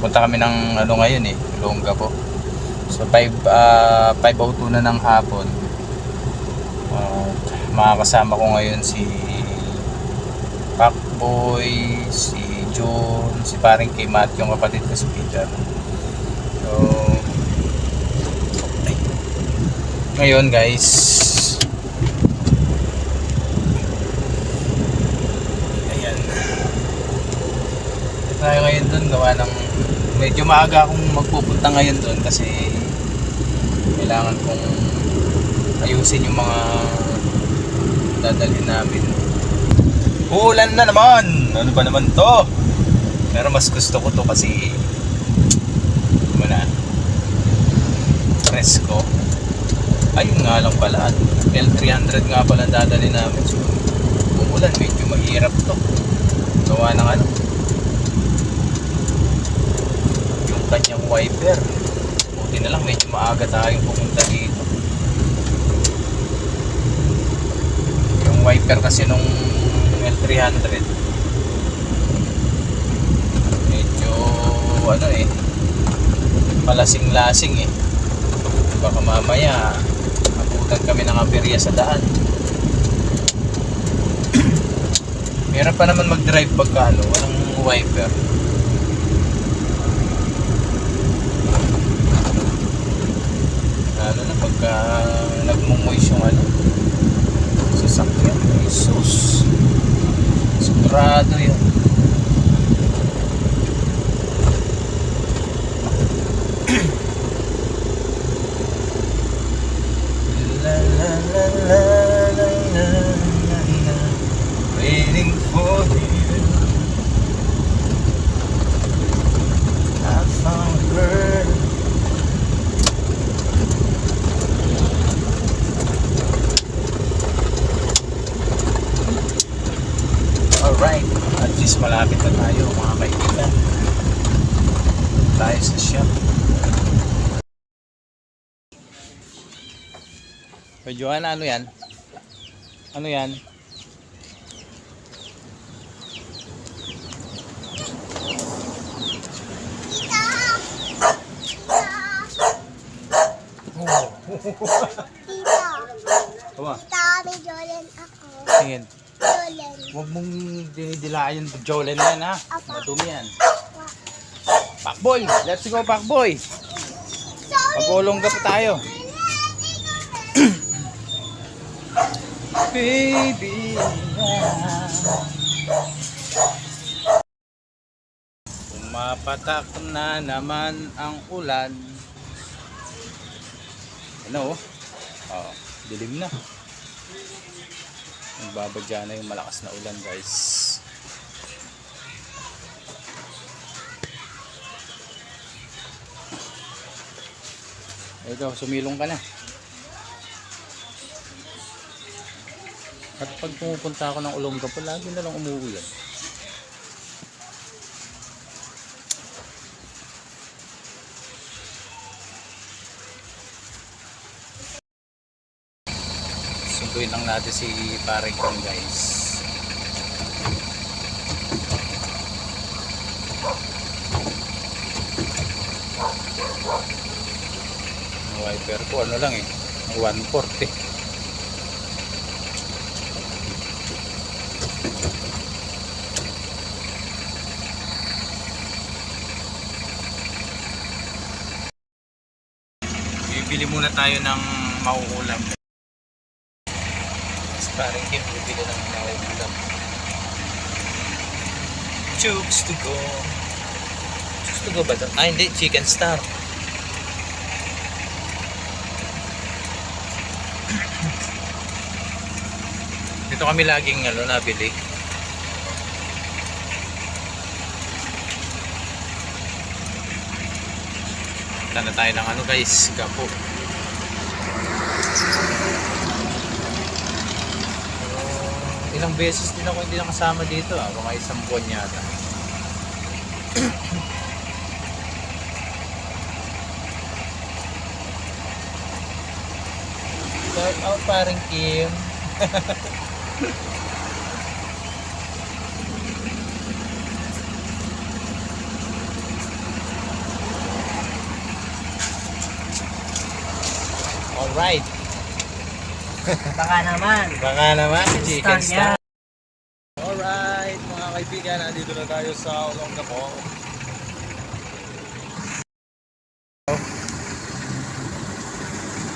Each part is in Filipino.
Punta kami ng ano ngayon eh, Olongapo. So 5:02 na ng hapon. Makakasama ko ngayon si Pacboy, si John, si paring kay Matt, yung kapatid ko si Peter. So ngayon guys, ayan, tayo ngayon dun, gawa ng medyo maaga akong magpupunta ngayon dun kasi kailangan kong ayusin yung mga dadalhin namin. Uulan na naman! Ano ba naman to? Pero mas gusto ko to kasi wala, presko. Ayun nga lang pala, L300 nga pala dadalhin namin. So uulan, medyo mahirap to gawa ng ano, yung kanyang wiper. Buti na lang medyo maaga tayong pumunta dito. Yung wiper kasi nung L300 medyo ano eh, palasing-lasing eh. Baka mamaya abutan kami ng aberya sa daan. Meron pa naman mag-drive pagka ano, walang wiper. Lalo na pagka nagmumoist yung ano, sasakyan. Jesus, sigurado yun. La la la la la la la, waiting for you. I found a bird. Alright, at least malapit na tayo mga kaibigan. Tayo sa shop. So Joanna, ano yan? Ano yan? Tita, may Jolen ako. Tingin. Jolen. Huwag mong dinidilaan yung Jolen na yan ha. Apa. Madumi yan. Pacboy! Let's go Pacboy! Mag-ulongga pa tayo. Baby, pumapatak na naman ang ulan. Ano oh, dilim na. Nagbabadya na yung malakas na ulan guys. Ikaw, sumilong ka na. At pag pumupunta ako ng Olongapo, lagi na lang umuulan. Sunduin lang natin si paring Kong guys. Ang wiper ko ano lang eh, 140. Bibili muna tayo ng mauulam. Parang Kim bibili ng mauulam. Chooks to go. Chooks to go ba ito? Ah hindi, Chicken Star. Dito kami laging nabili. Punta na tayo ng guys, Gapo. Ilang beses din ako hindi nakasama dito mga isang buwan yata. Shout out paring Kim. Alright. Baka naman. Baka naman, chicken Star star. Alright, mga kaibigan, nandito na tayo sa Olongapo.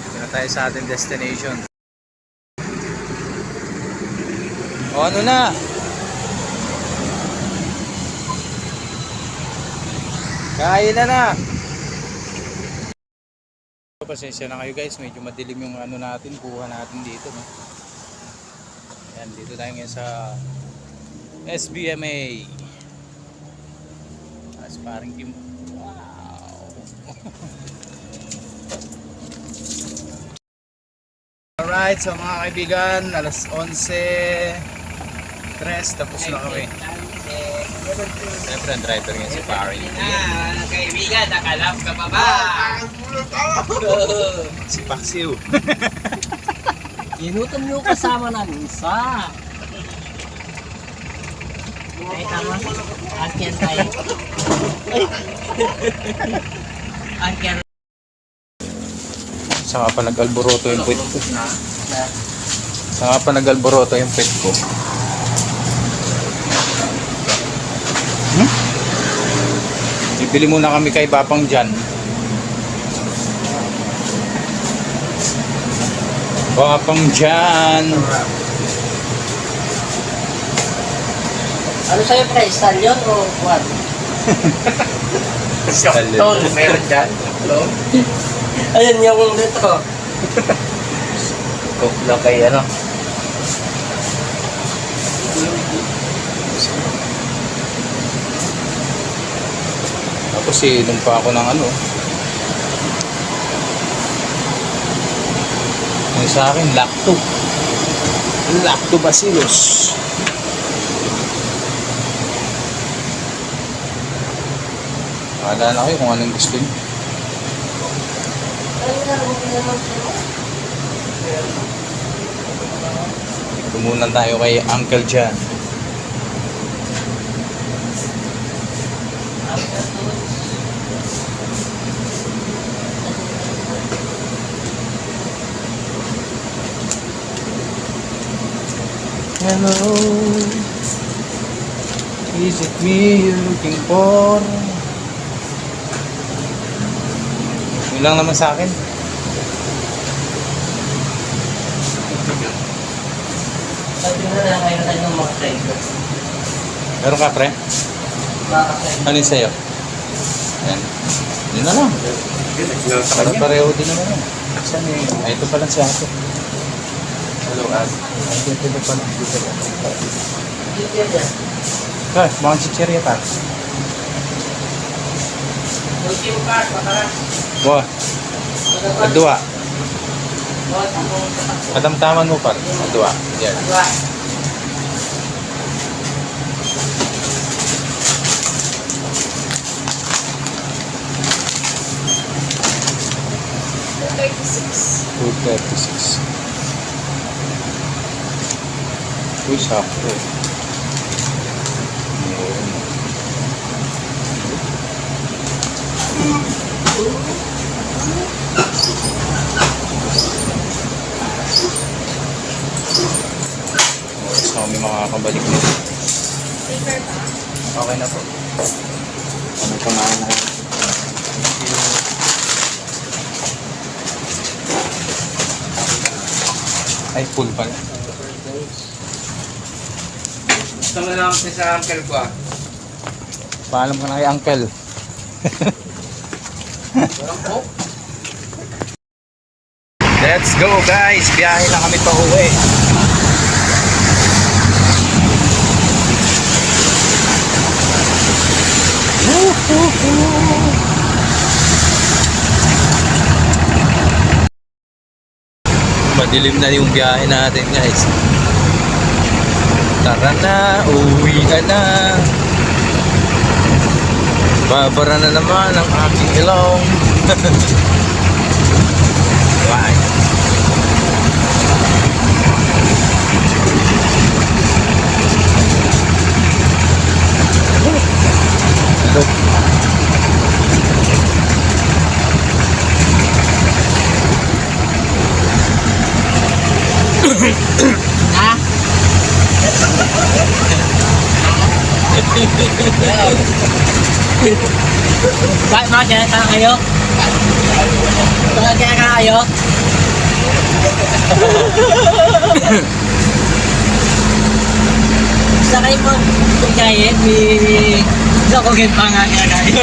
Dito na tayo sa ating destination. O ano na? Kain na! Pasensya na kayo guys, medyo madilim yung ano natin, buha natin dito. No? Ayan, dito tayo ngayon sa SBMA. As parang kim. Wow! Alright, so mga kaibigan, alas 11:03, tapos na kami. Siyempre ang driver ngayon si Barry. Kaibigan, nakalap ka pa ba? Si Paxiu. Inutom nyo kasama namin sa... Ay, tama. Antiyan tayo. Antiyan. Saka pa nag-alboroto yung puwit ko. Saka pa nag-alboroto yung puwit ko. Bibili muna kami kay Papang dyan. Papang dyan. Ano sa'yo, pre? Stallion o what? Tol, meron dyan. Hello? Ayun yung retro. Cook lang kay ano. Tapos inom pa ako ng ano. Yung sa akin, lactobacillus. Wala na kayo kung anong gusto nyo. Tumunan tayo kay Uncle Jan. Hello, is it me you're looking for? Yun lang naman sa akin. Sabi na lang kayo tayo ng mga friend. Meron ka pre? Mga friend. Ano yung sa'yo? Ayan. Yun na lang. Para pareho din naman yun. Saan eh? Ay, ito pala si Ato. Hello, Ad. Ay, ito pala. Dito lang. Dito yan. Ay, mga chichirya pa. Ultimo card, mataras. Wah, kedua. Bawat akong tatakbo. Katamtaman mo pa. Kedua. Yan. Dua. $2.36. Uy, sakto. Meron. Oras na kami makakabalik nito. Okay na po. Kami kumain na. Ay, full pala. Gusto mo lang sa uncle ko ah. Paalam ka na kay Uncle. Let's go guys! Biyahe na kami pa uwi. Madilim na yung biyahe natin guys. Tara na, uwi ka na. Babara na naman ang aking ilong. Right. Hello. Ha? Bakit mga kinakaya kayo? Bakit kinakaya kayo? Sakay mo pagkayet, may isa ko pa nga kinakaya.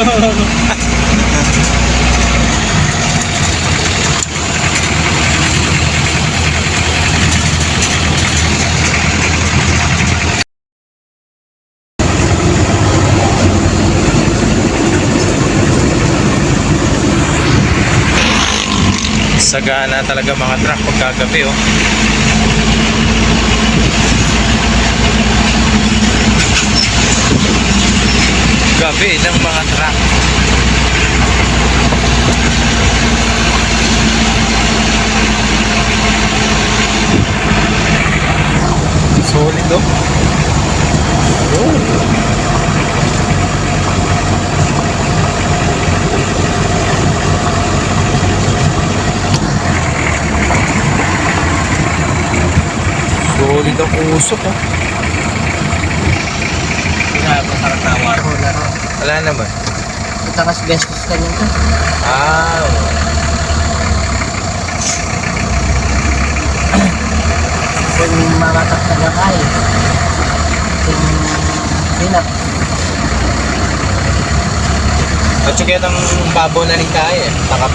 Sagana talaga mga truck pagkagabi oh. Gabi ng mga truck. Solid oh. Solid ang usok oh. Masarap na laro. Wala naman. Takas bestos ka nito. Ah, Kung mamatak na lang kayo. Kung sinap. at saka itong babaw na rin kaya eh. Takap.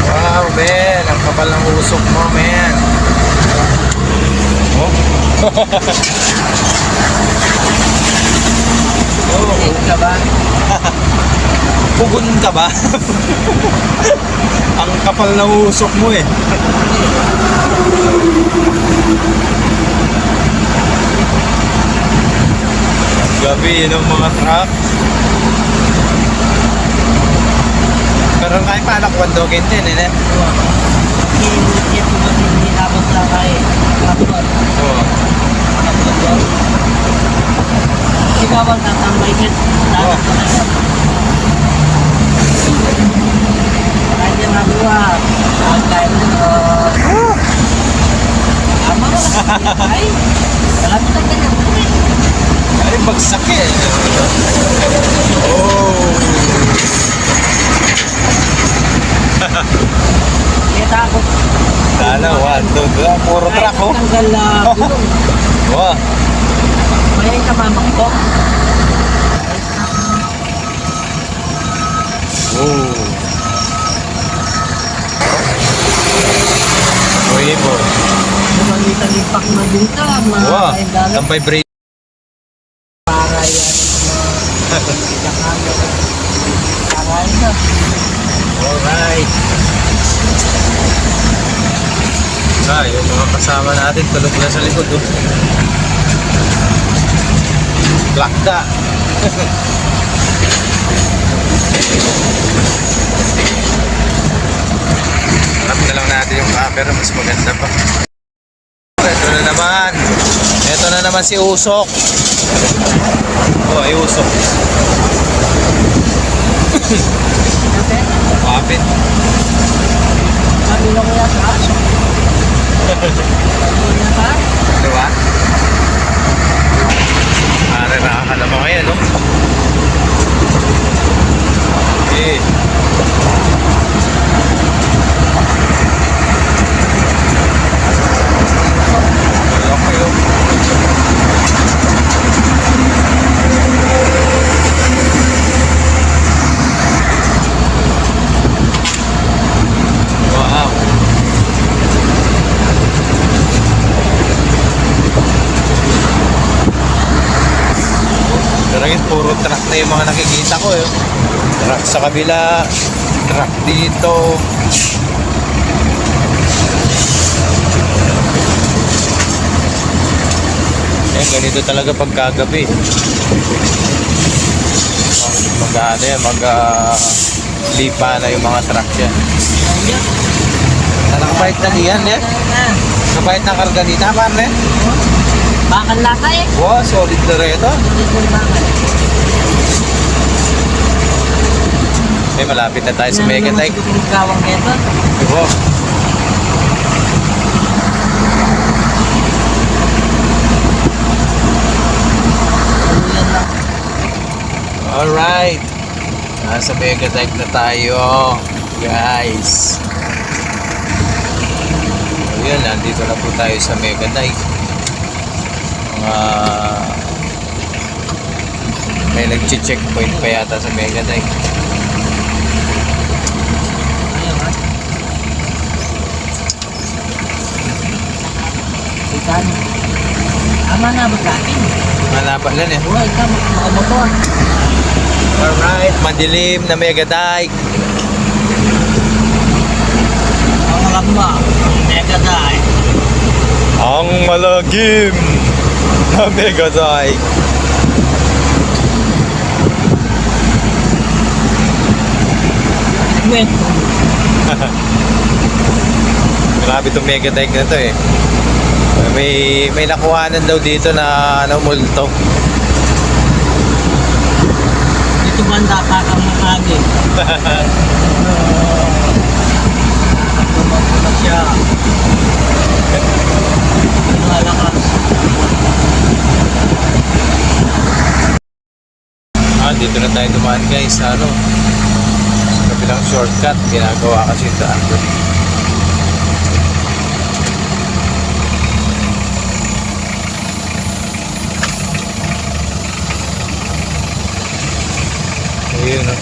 Wow, Ben. Ang kapal ng usok mo, man. Oh. Okay ka ba? Pugun ka ba? Ang kapal ng usok mo eh. Gabi yun ang mga truck. Pero kahit paano kwandogin din eh. Hindi tapos na kayo. Tapos. Oo. Ikaw ang tatambay ka. Dapat na kayo. Kahit yung magawa. Kahit tayo nito. Tama mo lang. Ay. Kalapit ang ganyan. Ay, bagsak eh. Oh. Kita ako. Sana, 1, 2, 3. Puro truck oh. Tanggal na gulong. Wow. May kamamak ko. Oh. Uy, mo. Mamalitang ipak na dito. Wow. Mga dalam. Ang vibrate. Para yan. Kakalo. Para yan. Alright. Yung mga kasama natin tulog na sa likod oh. Lakda. Harap na lang natin yung camera, mas maganda pa. Ito na naman si Usok. Oh, ay Usok. Kapit. Sabi lang kaya sa aso. Sabi na ba? Diba? Mararahan ka naman ngayon, no? Eh. Wala kayo. Wow. Pero yun, puro truck na yung mga nakikita ko eh. Truck sa kabila, truck dito. Eh, ganito talaga pagkagabi. Mag-ano yan, lipa na yung mga truck yan. Nakabait na diyan eh. Nakabait na karga dito, parne. Bakal lata eh. Wow, solid na rin ito. Bakal. Okay, malapit na tayo sa Mega Dike. Gawang neto. Diba? Alright. Nasa Mega Dike na tayo, guys. Ayan, nandito na po tayo sa Mega Dike. May nag-checkpoint pa yata sa Mega Dike. Ikan. Ama na ba sa akin? Manapan lang eh. Buhay ka, makamotor. Alright, madilim na Mega Dike. Ang alam mo, mega dahil. Ang malagim na Mega Dike. Wait. Grabe itong Mega Dike na to eh. May nakuhanan daw dito na multo. Dito banda pa kang mahagin. Tumakbo na siya. Ano alakas? Dito na tayo dumaan guys sa sa kabilang shortcut. Ginagawa kasi yung daan doon. Ayun o.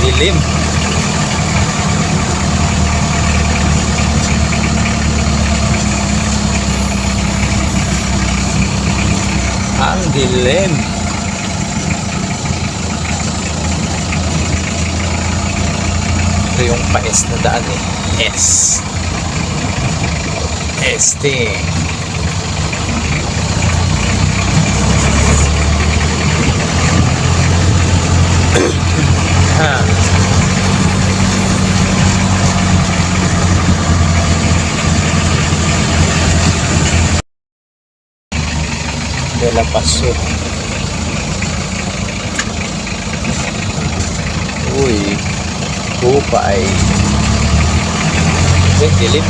Dilim. Ang dilim. Ito yung pa-S na daan eh. S. ST. Ha. De la Paso. Uy. Kupay. Dilim.